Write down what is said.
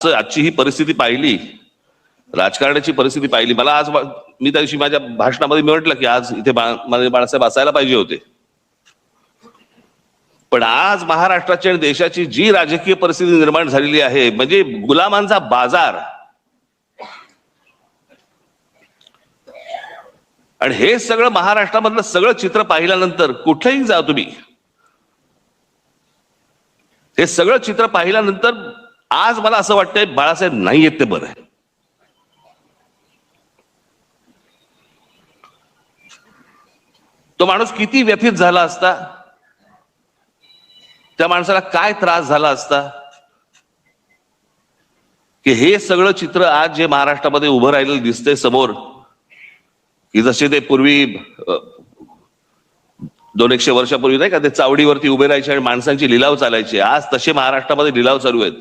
आजची ही परिस्थिती पाहिली, राजकारणाची परिस्थिती पाहिली, मला आज मी त्या दिवशी माझ्या भाषणामध्ये मी म्हटलं की आज इथे बाळासाहेब असायला पाहिजे होते. पण आज महाराष्ट्राची आणि देशाची जी राजकीय परिस्थिती निर्माण झालेली आहे, म्हणजे गुलामांचा बाजार, आणि हे सगळं महाराष्ट्रामधलं सगळं चित्र पाहिल्यानंतर कुठेही जा तुम्ही, हे सगळं चित्र पाहिल्यानंतर आज मला असं वाटतंय बाळासाहेब नाही आहेत ते बरं आहे. तो माणूस किती व्यथित झाला असता, त्या माणसाला काय त्रास झाला असता की हे सगळं चित्र आज जे महाराष्ट्रामध्ये उभं राहिलेलं दिसतंय समोर, की जसे ते पूर्वी 200-100 वर्षापूर्वी नाही का ते चावडीवरती उभे राहायचे आणि माणसांची लिलाव चालायचे, आज तसे महाराष्ट्रामध्ये लिलाव चालू आहेत.